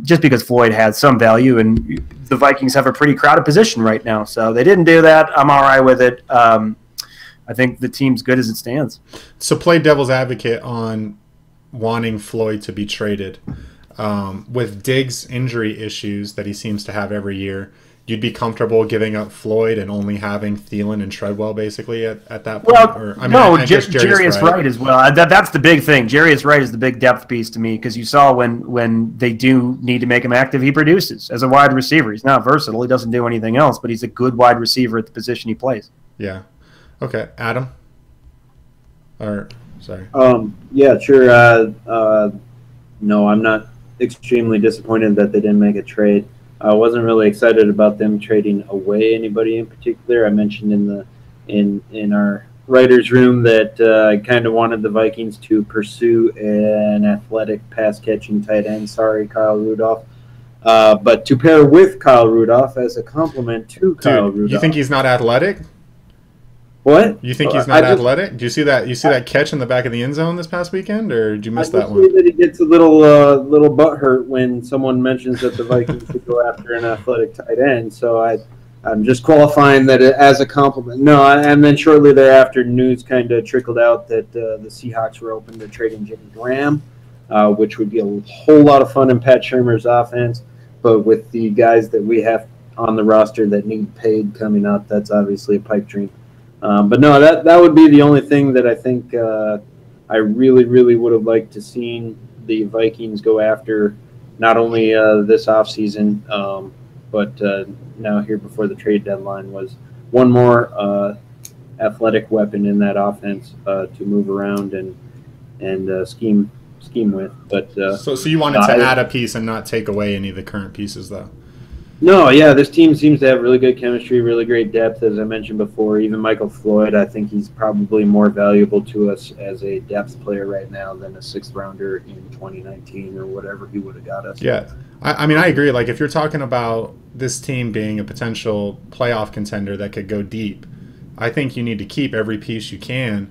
S3: Just because Floyd had some value, and the Vikings have a pretty crowded position right now. So they didn't do that. I'm all right with it. I think the team's good as it stands.
S1: So play devil's advocate on wanting Floyd to be traded. With Diggs' injury issues that he seems to have every year, you'd be comfortable giving up Floyd and only having Thielen and Treadwell basically at that point?
S3: Well, Jarius Wright as well. That's the big thing. Jarius Wright is the big depth piece to me, because you saw when they do need to make him active, he produces as a wide receiver. He's not versatile. He doesn't do anything else, but he's a good wide receiver at the position he plays.
S1: Yeah. Okay. Adam? Sorry.
S2: Yeah, sure. No, I'm not extremely disappointed that they didn't make a trade. I wasn't really excited about them trading away anybody in particular. I mentioned in our writers' room that I kind of wanted the Vikings to pursue an athletic pass-catching tight end. Sorry, Kyle Rudolph. But to pair with Kyle Rudolph as a compliment to Kyle Rudolph.
S1: You think he's not athletic?
S2: What?
S1: You think he's not athletic? Do you see that? You see that catch in the back of the end zone this past weekend, or did you miss that one?
S2: That he gets a little butt hurt when someone mentions that the Vikings should go after an athletic tight end. So I'm just qualifying that as a compliment. No, and then shortly thereafter, news kind of trickled out that the Seahawks were open to trading Jimmy Graham, which would be a whole lot of fun in Pat Shurmur's offense. But with the guys that we have on the roster that need paid coming up, that's obviously a pipe dream. But no, that would be the only thing that I think I really, really would have liked to seen the Vikings go after, not only this offseason, but now here before the trade deadline, was one more athletic weapon in that offense to move around and scheme with. But
S1: so you wanted to add a piece and not take away any of the current pieces, though.
S2: No, yeah, this team seems to have really good chemistry, really great depth, as I mentioned before. Even Michael Floyd, I think he's probably more valuable to us as a depth player right now than a sixth-rounder in 2019 or whatever he would have got us.
S1: Yeah, I mean, I agree. Like, if you're talking about this team being a potential playoff contender that could go deep, I think you need to keep every piece you can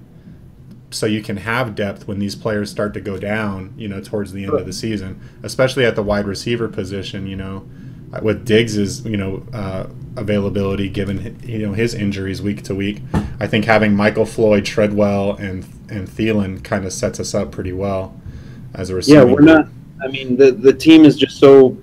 S1: so you can have depth when these players start to go down, towards the end of the season, especially at the wide receiver position, with Diggs' availability, given his injuries week to week. I think having Michael Floyd, Treadwell, and Thielen kind of sets us up pretty well as a receiver.
S2: Yeah, we're not. I mean, the team is just so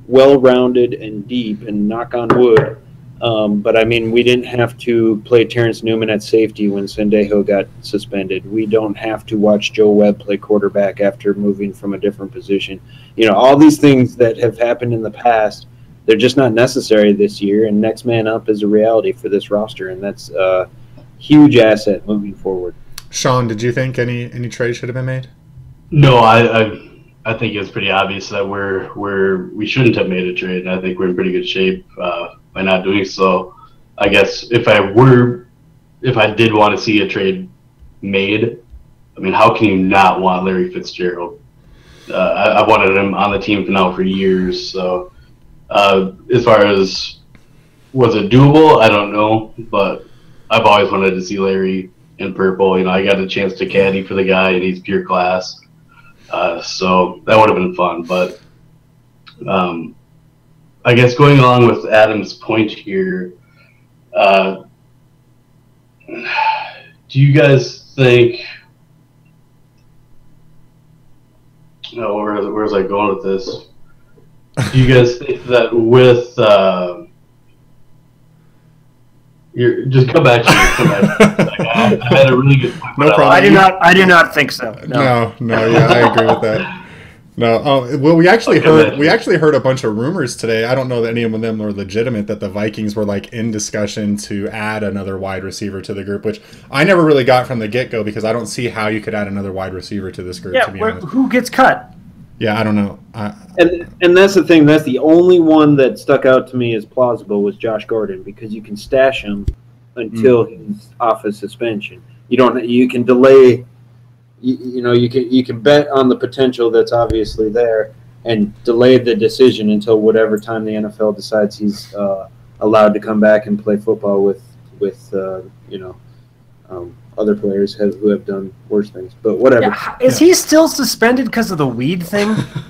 S2: well-rounded and deep, and knock on wood. But I mean, we didn't have to play Terrence Newman at safety when Sendejo got suspended. We don't have to watch Joe Webb play quarterback after moving from a different position. All these things that have happened in the past, they're just not necessary this year. And next man up is a reality for this roster, and that's a huge asset moving forward.
S1: Sean, did you think any trade should have been made?
S4: No, I think it's pretty obvious that we shouldn't have made a trade, and I think we're in pretty good shape by not doing so. I guess if I did want to see a trade made, I mean, how can you not want Larry Fitzgerald? I've wanted him on the team now for years. So as far as was it doable, I don't know, but I've always wanted to see Larry in purple. I got a chance to caddy for the guy, and he's pure class. So that would have been fun, but I guess going along with Adam's point here, do you guys think? No, where was I going with this? Do you guys think that with just come back to me? I had a really good point.
S1: No problem.
S3: I do not think so.
S1: No, yeah, I agree with that. No, well, we actually heard a bunch of rumors today. I don't know that any of them were legitimate, that the Vikings were in discussion to add another wide receiver to the group, which I never really got from the get-go because I don't see how you could add another wide receiver to this group.
S3: Yeah,
S1: to be honest.
S3: Who gets cut?
S1: Yeah, I don't know.
S2: And that's the thing. That's the only one that stuck out to me as plausible was Josh Gordon, because you can stash him until he's off his suspension. You can delay. You can bet on the potential that's obviously there and delay the decision until whatever time the NFL decides he's allowed to come back and play football with other players who have done worse things. But whatever.
S3: Yeah, is he still suspended because of the weed thing?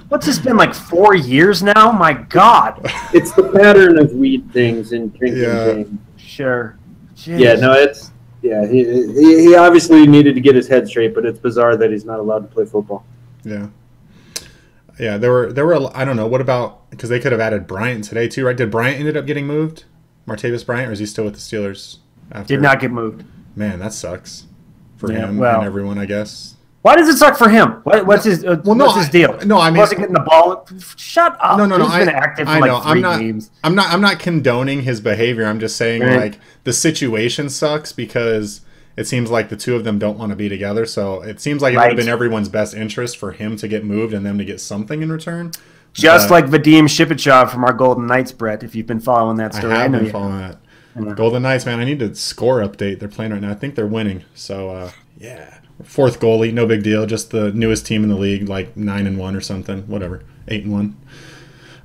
S3: What's this been 4 years now? My God.
S2: It's the pattern of weed things and drinking things.
S3: Sure. Jeez.
S2: Yeah, no, it's. Yeah, he obviously needed to get his head straight, but it's bizarre that he's not allowed to play football.
S1: Yeah. Yeah, there were I don't know, what about, because they could have added Bryant today too, right? Did Bryant ended up getting moved? Martavis Bryant, or is he still with the Steelers?
S3: Did not get moved.
S1: Man, that sucks for him and everyone, I guess.
S3: Why does it suck for him? What's his deal?
S1: No, I mean,
S3: wasn't getting the ball. Shut up.
S1: No.
S3: He's been active for 3 games.
S1: I'm not condoning his behavior. I'm just saying the situation sucks because it seems like the two of them don't want to be together. So it seems like it would have been everyone's best interest for him to get moved and them to get something in return.
S3: Just like Vadim Shipachyov from our Golden Knights, Brett. If you've been following that story,
S1: I have been following that. Golden Knights, man. I need to score update. They're playing right now. I think they're winning. So yeah. 4th goalie, no big deal. Just the newest team in the league, 9-1 or something. Whatever, 8-1.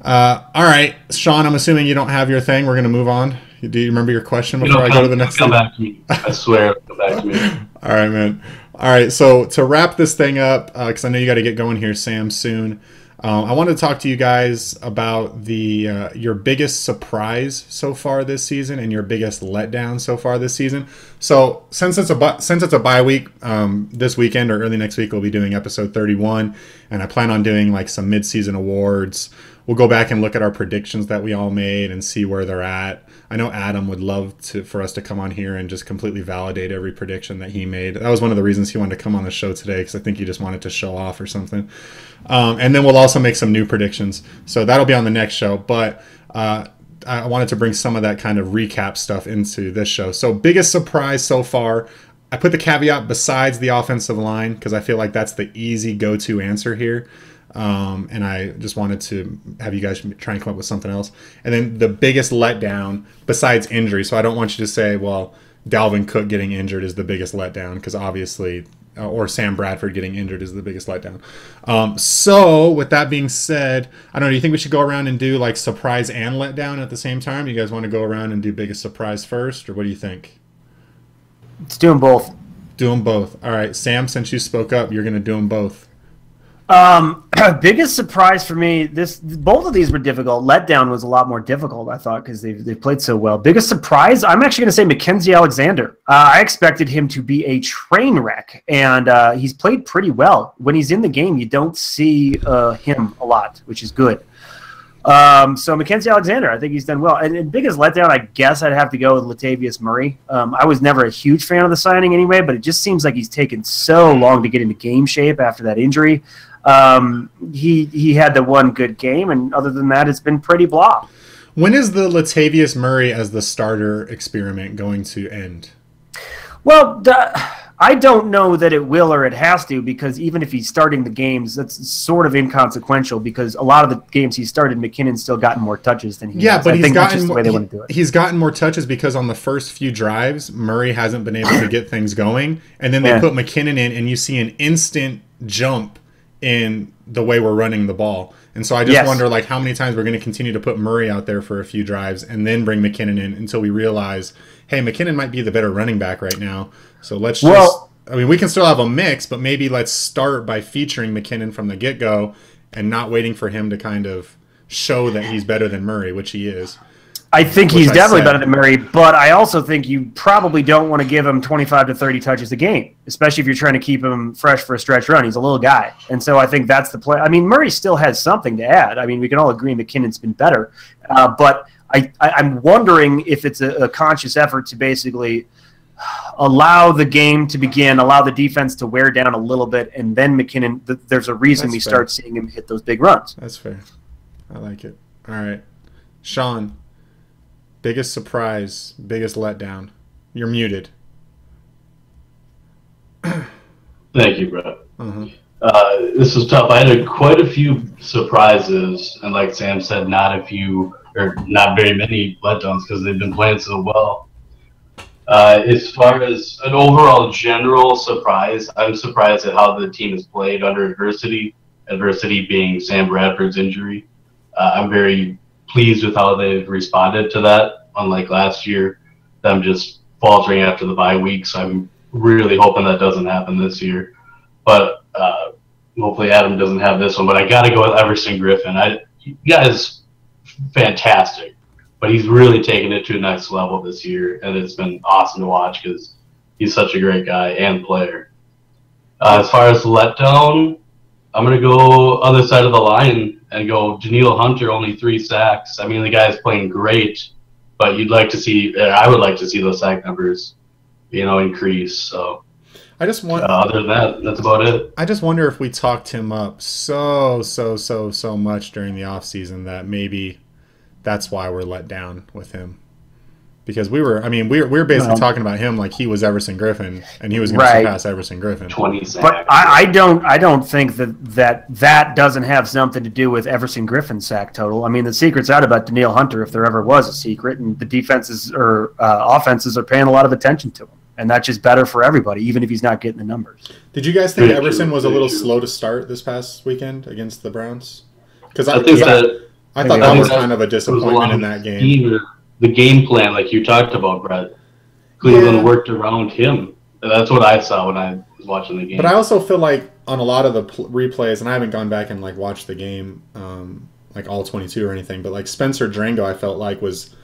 S1: All right, Sean. I'm assuming you don't have your thing. We're gonna move on. Do you remember your question before I go to the next
S4: come
S1: thing?
S4: back to me. I swear, it'll come back to me.
S1: All right, man. All right, so to wrap this thing up, because I know you got to get going here, Sam, soon. I wanted to talk to you guys about your biggest surprise so far this season and your biggest letdown so far this season. So since it's a bye week, this weekend or early next week we'll be doing episode 31, and I plan on doing like some mid-season awards. We'll go back and look at our predictions that we all made and see where they're at. I know Adam would love for us to come on here and just completely validate every prediction that he made. That was one of the reasons he wanted to come on the show today, because I think he just wanted to show off or something. And then we'll also make some new predictions. So that'll be on the next show. But I wanted to bring some of that kind of recap stuff into this show. So biggest surprise so far, I put the caveat besides the offensive line because I feel like that's the easy go-to answer here. And I just wanted to have you guys try and come up with something else. And then the biggest letdown besides injury. So I don't want you to say, well, Dalvin Cook getting injured is the biggest letdown, because obviously, or Sam Bradford getting injured is the biggest letdown. So with that being said, I don't know, do you think we should go around and do like surprise and letdown at the same time? You guys want to go around and do biggest surprise first, or what do you think?
S3: Let's do them both.
S1: Do them both. All right, Sam, since you spoke up, you're going to do them both.
S3: Biggest surprise for me, both of these were difficult. Letdown was a lot more difficult, I thought, because they played so well. Biggest surprise, I'm actually going to say Mackenzie Alexander. I expected him to be a train wreck, and he's played pretty well. When he's in the game, you don't see him a lot, which is good. So Mackenzie Alexander, I think he's done well. And biggest letdown, I guess I'd have to go with Latavius Murray. I was never a huge fan of the signing anyway, but it just seems like he's taken so long to get into game shape after that injury. He had the one good game, and other than that, it's been pretty blah.
S1: When is the Latavius Murray as the starter experiment going to end?
S3: Well, I don't know that it will or it has to, because even if he's starting the games, that's sort of inconsequential, because a lot of the games he started, McKinnon's still gotten more touches than he has.
S1: But
S3: I think that's just the way they want to do it.
S1: He's gotten more touches because on the first few drives, Murray hasn't been able to get things going, and then they put McKinnon in, and you see an instant jump in the way we're running the ball. And so I just wonder, like, how many times we're going to continue to put Murray out there for a few drives and then bring McKinnon in until we realize, hey, McKinnon might be the better running back right now. So let's I mean, we can still have a mix, but maybe let's start by featuring McKinnon from the get-go and not waiting for him to kind of show that he's better than Murray, which he is.
S3: I think he's definitely better than Murray, but I also think you probably don't want to give him 25 to 30 touches a game, especially if you're trying to keep him fresh for a stretch run. He's a little guy. And so I think that's the play. I mean, Murray still has something to add. I mean, we can all agree McKinnon's been better. But I'm wondering if it's a conscious effort to basically allow the game to begin, allow the defense to wear down a little bit, and then McKinnon, there's a reason start seeing him hit those big runs.
S1: That's fair. I like it. All right. Sean. Biggest surprise, biggest letdown. You're muted.
S4: Thank you, Brett. This was tough. I had quite a few surprises, and like Sam said, not very many letdowns because they've been playing so well. As far as an overall general surprise, I'm surprised at how the team has played under adversity. Adversity being Sam Bradford's injury. I'm very pleased with how they've responded to that, unlike last year, them just faltering after the bye weeks. I'm really hoping that doesn't happen this year. But hopefully Adam doesn't have this one. But I got to go with Everson Griffin. He is fantastic, but he's really taken it to a next level this year, and it's been awesome to watch because he's such a great guy and player. As far as letdown, I'm going to go other side of the line and go Danielle Hunter, only 3 sacks. I mean, the guy's playing great, but I would like to see those sack numbers, increase. So
S1: I just want.
S4: Other than that, that's about it.
S1: I just wonder if we talked him up so much during the offseason that maybe that's why we're let down with him. Because we were basically talking about him like he was Everson Griffin, and he was going to surpass Everson Griffin.
S4: 20 sacks.
S3: But I don't think that doesn't have something to do with Everson Griffin's sack total. I mean, the secret's out about Danielle Hunter, if there ever was a secret, and the defenses or offenses are paying a lot of attention to him, and that's just better for everybody, even if he's not getting the numbers.
S1: Did you guys think Everson was a little slow to start this past weekend against the Browns? Because I thought that was kind of a disappointment in that game.
S4: the game plan, like you talked about, Brett. Cleveland worked around him. That's what I saw when I was watching the game.
S1: But I also feel like on a lot of the replays, and I haven't gone back and like watched the game, like all 22 or anything, but like Spencer Drango, I felt like was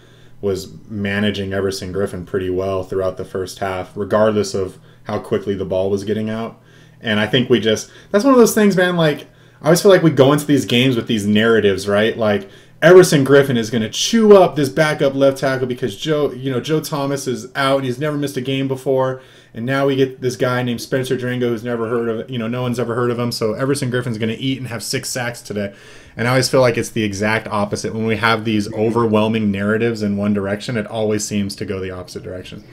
S1: managing Everson Griffin pretty well throughout the first half, regardless of how quickly the ball was getting out. And I think that's one of those things, man. Like I always feel like we go into these games with these narratives, right? Like Everson Griffin is going to chew up this backup left tackle because Joe Thomas is out and he's never missed a game before. And now we get this guy named Spencer Drango who's never heard of it. No one's ever heard of him. So Everson Griffin's going to eat and have 6 sacks today. And I always feel like it's the exact opposite. When we have these overwhelming narratives in one direction, it always seems to go the opposite direction.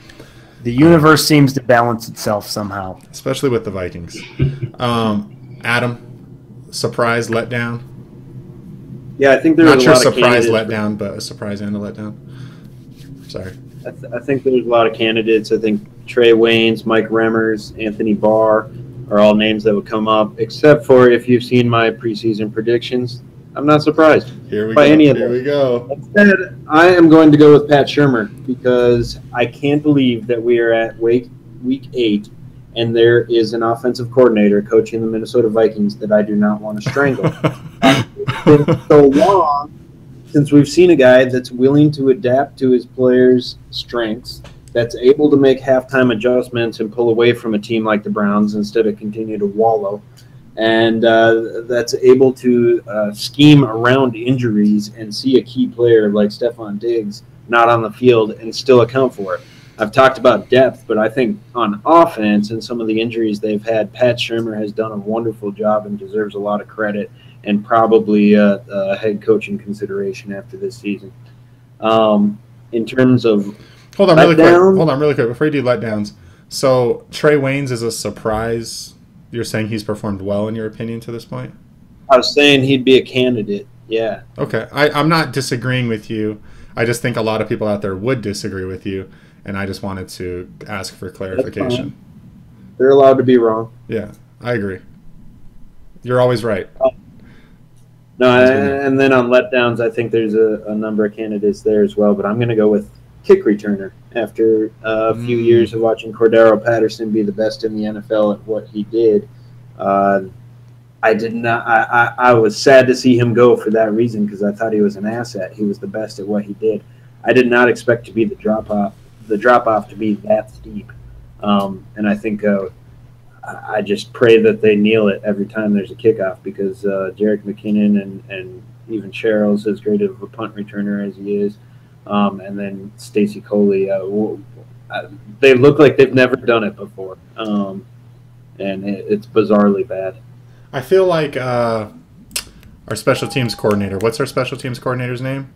S3: The universe seems to balance itself somehow.
S1: Especially with the Vikings. Adam, surprise, letdown?
S2: Yeah, I think there was a lot of
S1: surprise letdown, but a surprise and a letdown. Sorry.
S2: I think there's a lot of candidates. I think Trey Waynes, Mike Remmers, Anthony Barr are all names that would come up, except for if you've seen my preseason predictions. I'm not surprised by any of them.
S1: Here we go.
S2: Instead, I am going to go with Pat Shurmur because I can't believe that we are at week 8 and there is an offensive coordinator coaching the Minnesota Vikings that I do not want to strangle. It's been so long since we've seen a guy that's willing to adapt to his players' strengths, that's able to make halftime adjustments and pull away from a team like the Browns instead of continue to wallow, and that's able to scheme around injuries and see a key player like Stephon Diggs not on the field and still account for it. I've talked about depth, but I think on offense and some of the injuries they've had, Pat Shurmur has done a wonderful job and deserves a lot of credit and probably a head coaching consideration after this season. In terms of
S1: Hold on really quick before you do letdowns. So Trey Waynes is a surprise. You're saying he's performed well in your opinion to this point?
S2: I was saying he'd be a candidate, yeah.
S1: Okay. I'm not disagreeing with you. I just think a lot of people out there would disagree with you, and I just wanted to ask for clarification.
S2: They're allowed to be wrong.
S1: Yeah, I agree. You're always right.
S2: No, and then on letdowns, I think there's a number of candidates there as well, but I'm going to go with kick returner. After a few years of watching Cordero Patterson be the best in the NFL at what he did, I was sad to see him go for that reason because I thought he was an asset. He was the best at what he did. I did not expect to be the drop off to be that steep, and I think I just pray that they kneel it every time there's a kickoff because Jerick McKinnon and even Sherrill's as great of a punt returner as he is, and then Stacy Coley, they look like they've never done it before, and it's bizarrely bad.
S1: I feel like our special teams coordinator. What's our special teams coordinator's name?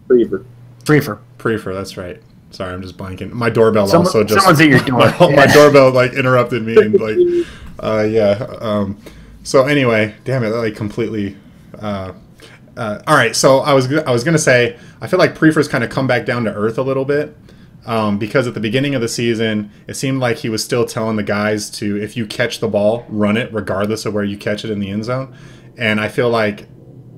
S1: Prefer. That's right. Sorry, I'm just blanking. My doorbell someone's at your door. My doorbell like interrupted me and like so anyway, damn it, that like completely. All right, so I was gonna say I feel like Prefer's kind of come back down to earth a little bit. Because at the beginning of the season, it seemed like he was still telling the guys to, if you catch the ball, run it regardless of where you catch it in the end zone. And I feel like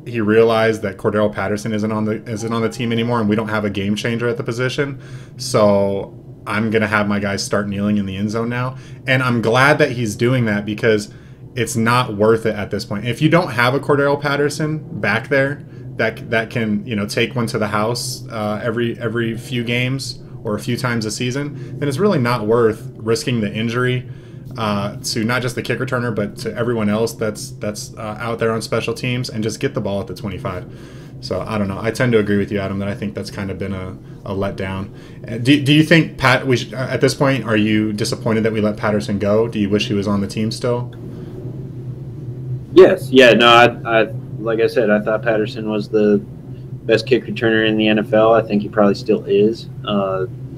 S1: he realized that Cordero Patterson isn't on the team anymore, and we don't have a game changer at the position. So I'm gonna have my guys start kneeling in the end zone now, and I'm glad that he's doing that because it's not worth it at this point. If you don't have a Cordero Patterson back there that can take one to the house every few games or a few times a season, then it's really not worth risking the injury to not just the kick returner, but to everyone else that's out there on special teams, and just get the ball at the 25. So I don't know. I tend to agree with you, Adam, that I think that's kind of been a letdown. Do you think, Pat, at this point, are you disappointed that we let Patterson go? Do you wish he was on the team still?
S2: Yes. Yeah, no, I like I said, I thought Patterson was the best kick returner in the NFL. I think he probably still is,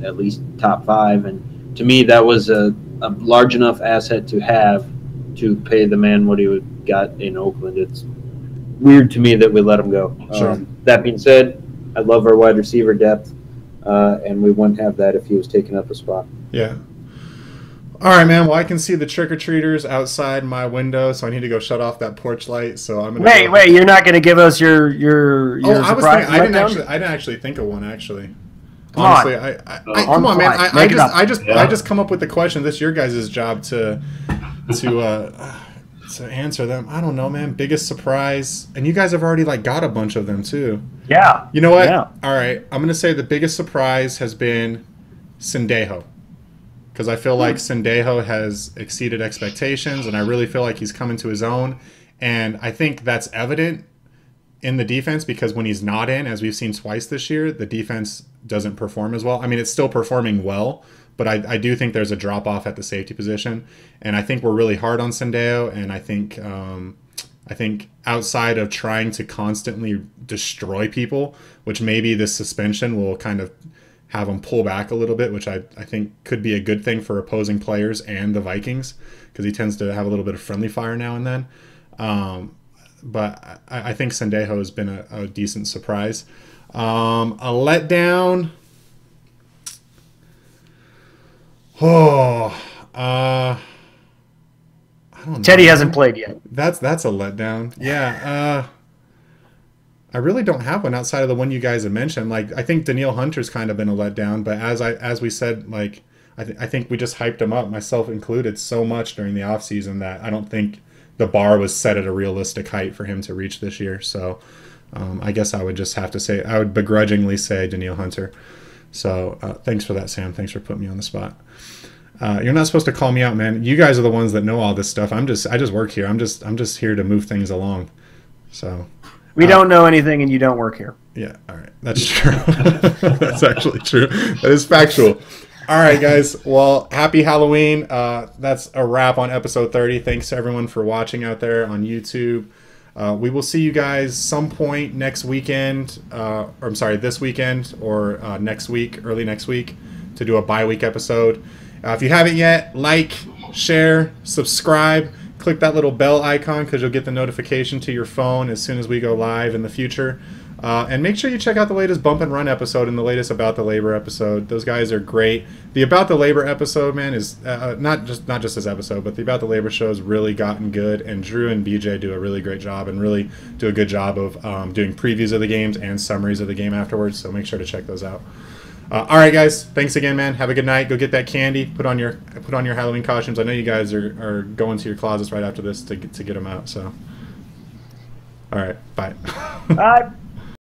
S2: at least top 5. And to me, that was a large enough asset to have to pay the man what he got in Oakland. It's weird to me that we let him go.
S1: Sure.
S2: That being said, I love our wide receiver depth, and we wouldn't have that if he was taking up a spot.
S1: Yeah. All right, man. Well, I can see the trick-or-treaters outside my window, so I need to go shut off that porch light. So I'm gonna
S3: wait. You're not going to give us your
S1: surprise?
S3: I
S1: didn't actually think of one. Actually, Honestly, come on, man. I just come up with the question. This is your guys' job to answer them. I don't know, man. Biggest surprise, and you guys have already like got a bunch of them too.
S3: Yeah.
S1: You know what?
S3: Yeah.
S1: All right, I'm gonna say the biggest surprise has been Sendejo, because I feel like Sendejo has exceeded expectations, and I really feel like he's coming to his own, and I think that's evident in the defense, because when he's not in, as we've seen twice this year, the defense doesn't perform as well. I mean, it's still performing well, but I do think there's a drop-off at the safety position, and I think we're really hard on Sendejo, and I think outside of trying to constantly destroy people, which maybe this suspension will kind of have him pull back a little bit, which I think could be a good thing for opposing players and the Vikings, because he tends to have a little bit of friendly fire now and then. But I think Sendejo has been a decent surprise. A letdown. I don't know.
S3: Teddy hasn't played yet.
S1: That's a letdown. Yeah. I really don't have one outside of the one you guys have mentioned. Like, I think Danielle Hunter's kind of been a letdown, but as we said, like, I think we just hyped him up, myself included, so much during the offseason that I don't think the bar was set at a realistic height for him to reach this year. So I guess I would just have to say, I would begrudgingly say Danielle Hunter. So thanks for that, Sam. Thanks for putting me on the spot. You're not supposed to call me out, man. You guys are the ones that know all this stuff. I just work here. I'm just here to move things along. So
S3: we don't know anything, and you don't work here.
S1: Yeah, all right. That's true. That's actually true. That is factual. All right, guys. Well, happy Halloween. That's a wrap on episode 30. Thanks to everyone for watching out there on YouTube. We will see you guys some point next weekend. This weekend or next week, early next week, to do a bye-week episode. If you haven't yet, like, share, subscribe. Click that little bell icon because you'll get the notification to your phone as soon as we go live in the future. And make sure you check out the latest Bump and Run episode and the latest About the Labor episode. Those guys are great. The About the Labor episode, man, is not just this episode, but the About the Labor show has really gotten good. And Drew and BJ do a really great job and really do a good job of doing previews of the games and summaries of the game afterwards. So make sure to check those out. All right, guys. Thanks again, man. Have a good night. Go get that candy. Put on your Halloween costumes. I know you guys are going to your closets right after this to get them out. So, all right. Bye.
S3: Bye.